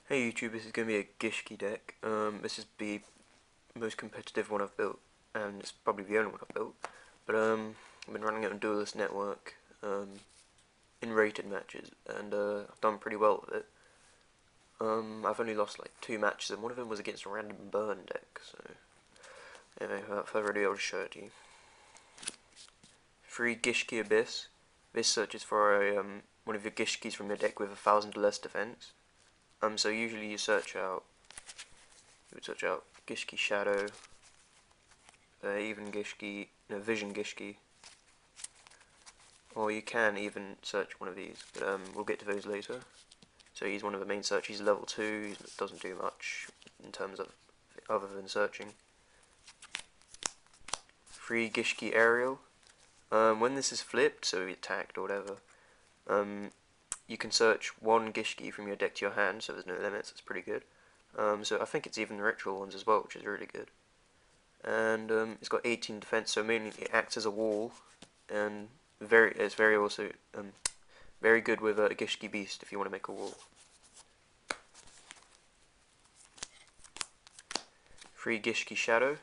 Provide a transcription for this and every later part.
Hey YouTube, this is going to be a Gishki deck. This is the most competitive one I've built, and it's probably the only one I've built. But I've been running it on Duelist Network in rated matches, and I've done pretty well with it. I've only lost like 2 matches, and one of them was against a random burn deck. So anyway, without further ado, I'll just show it to you. Free Gishki Abyss. This searches for a one of your Gishkis from your deck with 1,000 or less defense. So usually you would search out Gishki Shadow, Evigishki, no, Vision Gishki, or you can even search one of these, but we'll get to those later. So he's one of the main search. He's level 2. He doesn't do much in terms of other than searching. Free Gishki Aerial. When this is flipped, so he attacked or whatever, you can search one Gishki from your deck to your hand, so there's no limits. It's pretty good. So I think it's even the ritual ones as well, which is really good. And it's got 18 defense, so mainly it acts as a wall, and it's very also very good with a Gishki Beast if you want to make a wall. Free Gishki Shadow.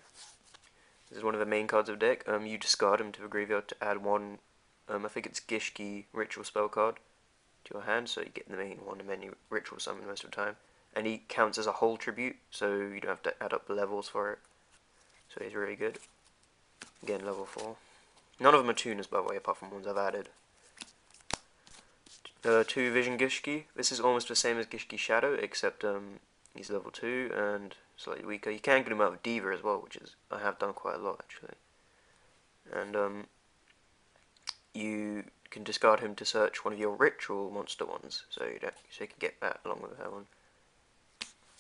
This is one of the main cards of the deck. You discard him to the graveyard to add one. I think it's Gishki Ritual spell card to your hand, so you get the main one and then you ritual summon most of the time. And he counts as a whole tribute, so you don't have to add up the levels for it. So he's really good. Again, level 4. None of them are tuners, by the way, apart from ones I've added. 2 Vision Gishki. This is almost the same as Gishki Shadow, except he's level 2 and slightly weaker. You can get him out with Diva as well, which is I have done quite a lot actually. And you can discard him to search one of your ritual monster ones, so you can get that along with that one.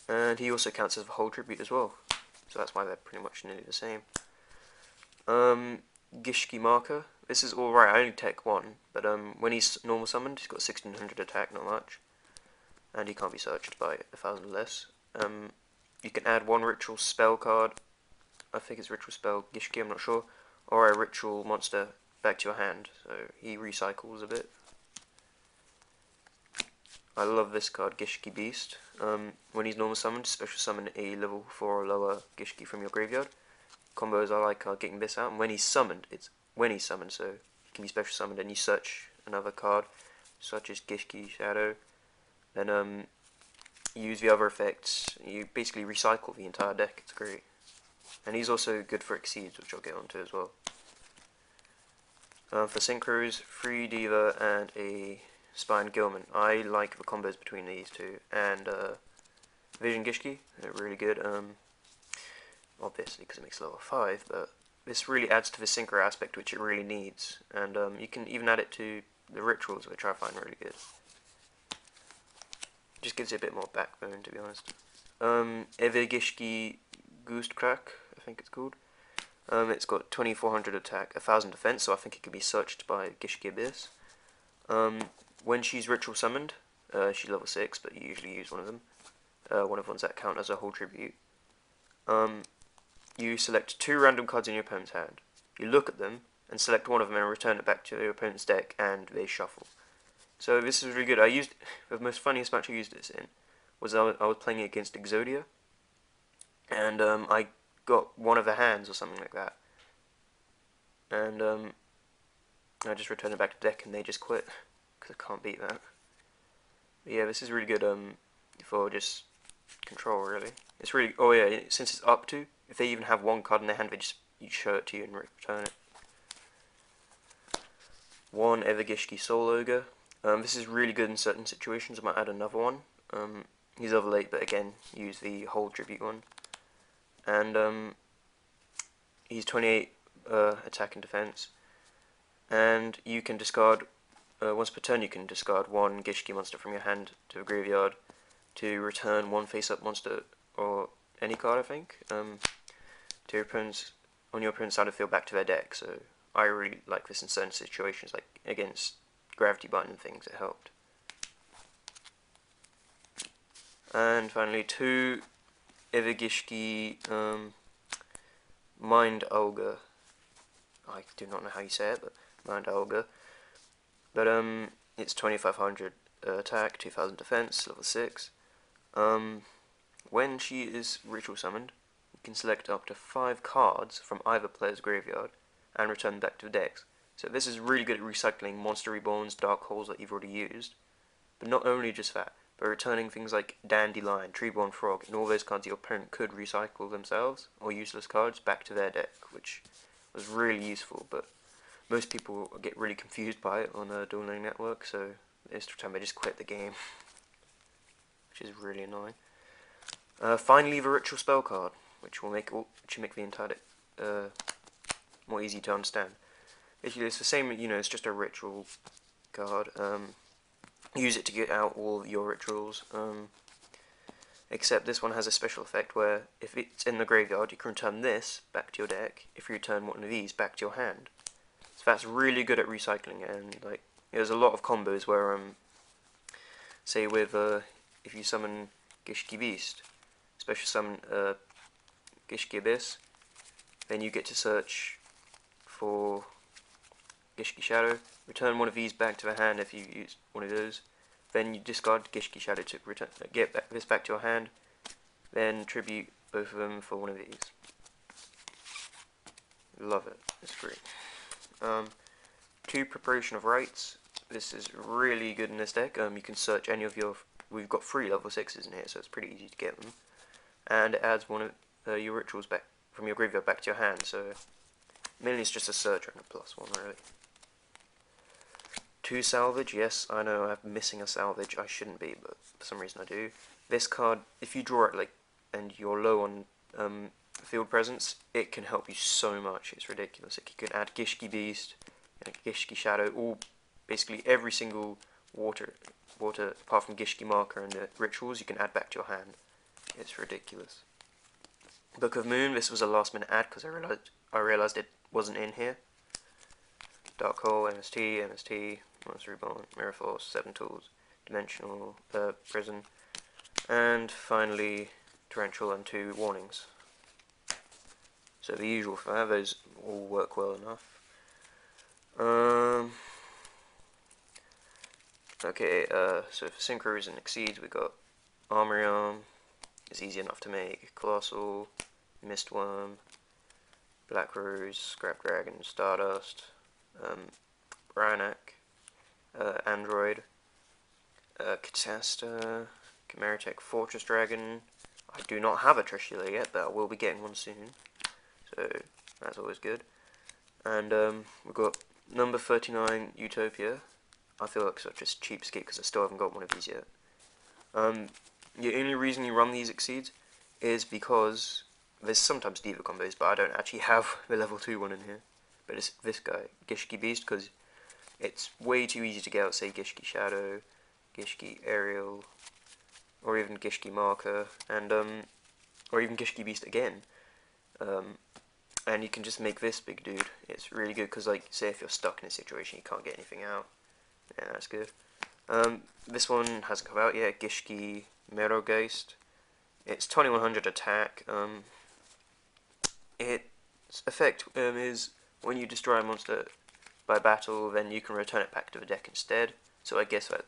And he also counts as a whole tribute as well, so that's why they're pretty much nearly the same. Gishki Marker. This is alright, I only take 1, but when he's normal summoned, he's got 1600 attack, not much. And he can't be searched by 1,000 or less. You can add 1 ritual spell card, I think it's ritual spell Gishki, I'm not sure, or a ritual monster back to your hand, so he recycles a bit. I love this card, Gishki Beast. When he's normal summoned, special summon a level 4 or lower Gishki from your graveyard. Combos I like are getting this out, and when he's summoned, so he can be special summoned and you search another card, such as Gishki Shadow, then use the other effects. You basically recycle the entire deck, it's great. And he's also good for Exceeds, which I'll get onto as well. For Synchros, 3 Diva and a Spine Gilman. I like the combos between these two, and Vision Gishki, they're really good, obviously because it makes level 5, but this really adds to the synchro aspect which it really needs, and you can even add it to the rituals, which I find really good. Just gives it a bit more backbone, to be honest. Evigishki Goostkrak, I think it's called. It's got 2400 attack, 1000 defense, so I think it can be searched by Gishki Abyss. When she's ritual summoned, she's level 6, but you usually use one of them. One of the ones that count as a whole tribute. You select 2 random cards in your opponent's hand. You look at them and select one of them and return it back to your opponent's deck, and they shuffle. So this is really good. The most funniest match I used this in was I was playing against Exodia, and I got one of the hands or something like that, and I just returned it back to the deck and they just quit because I can't beat that. But yeah, this is really good for just control, really. It's really, oh yeah, since it's up to, if they even have 1 card in their hand, you show it to you and return it. 1 Evigishki Soul Ogre. This is really good in certain situations. I might add another one. He's level 8, but again, use the whole tribute one. And he's 28 attack and defense. And you can discard, once per turn, you can discard 1 Gishki monster from your hand to a graveyard to return 1 face-up monster, or any card, I think, to your opponent's, on your opponent's side of the field back to their deck. So I really like this in certain situations, like against Gravity Bind and things, it helped. And finally, 2 Evigishki Mind Olga. I do not know how you say it, but Mind Olga. But it's 2500 attack, 2000 defense, level 6. When she is ritual summoned, you can select up to 5 cards from either player's graveyard and return them back to the decks. So this is really good at recycling monster reborns, dark holes that you've already used. But not only just that, but returning things like Dandelion, Treeborn Frog, and all those cards your opponent could recycle themselves, or useless cards, back to their deck, which was really useful, but most people get really confused by it on a Duel Links network, so this time they just quit the game, which is really annoying. Finally, the ritual spell card, which will make the entire deck more easy to understand. Basically, it's the same, it's just a ritual card. Use it to get out all your rituals, except this one has a special effect where if it's in the graveyard, you can return this back to your deck. If you return one of these back to your hand, so that's really good at recycling. And like, there's a lot of combos where, say with if you summon Gishki Beast, special summon Gishki Abyss, then you get to search for Gishki Shadow, return one of these back to the hand if you use one of those, then you discard Gishki Shadow to return, get this back to your hand, then tribute both of them for one of these. Love it, it's great. 2 Preparation of Rites, this is really good in this deck. You can search any of your, we've got 3 level 6s in here, so it's pretty easy to get them, and it adds one of your rituals back from your graveyard back to your hand, so mainly it's just a search and a +1 really. 2 Salvage, yes, I know I'm missing a salvage, I shouldn't be, but for some reason I do. This card, if you draw it and you're low on field presence, it can help you so much, it's ridiculous. You can add Gishki Beast, and Gishki Shadow, all basically every single water apart from Gishki Marker and the rituals you can add back to your hand. It's ridiculous. Book of Moon, this was a last minute add because I realized it wasn't in here. Dark Hole, MST, Monster Reborn, Mirror Force, 7 Tools, Dimensional, Prison, and finally Torrential and 2 Warnings. So the usual for that, those all work well enough. Okay, so for Synchros and Exceeds we got Armory Arm, it's easy enough to make, Colossal, Mistworm, Black Rose, Scrap Dragon, Stardust, Ryanak, Android, Catasta, Chimeratech Fortress Dragon. I do not have a Trishula yet, but I will be getting one soon, so that's always good. And we've got number 39 Utopia. I feel like such a cheapskate because I still haven't got one of these yet. The only reason you run these Exceeds is because there's sometimes Diva combos, but I don't actually have the level 2 one in here. But it's this guy, Gishki Beast, because it's way too easy to get out, say, Gishki Shadow, Gishki Aerial, or even Gishki Marker, and or even Gishki Beast again. And you can just make this big dude. It's really good because, like, say if you're stuck in a situation you can't get anything out. Yeah, that's good. This one hasn't come out yet, Gishki Merogeist. It's 2100 attack. Its effect is when you destroy a monster by battle, then you can return it back to the deck instead. So I guess that,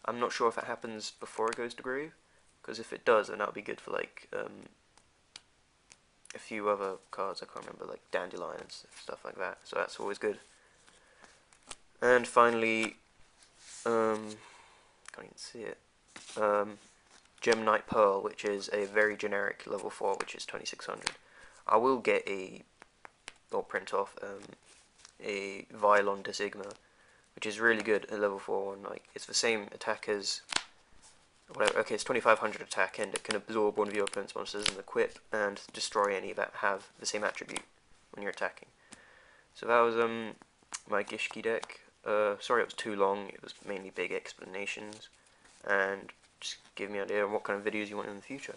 I'm not sure if it happens before it goes to grave, because if it does, then that'll be good for like a few other cards I can't remember, like Dandelion and stuff like that. So that's always good. And finally, can't even see it. Gem Knight Pearl, which is a very generic level 4, which is 2600. I will get or print off a Vylon de Sigma, which is really good at level 4 one. Like, it's the same attack as whatever. Okay, it's 2500 attack, and it can absorb one of your opponent's monsters and equip and destroy any that have the same attribute when you're attacking. So that was my Gishki deck. Sorry it was too long, it was mainly big explanations, and just give me an idea on what kind of videos you want in the future.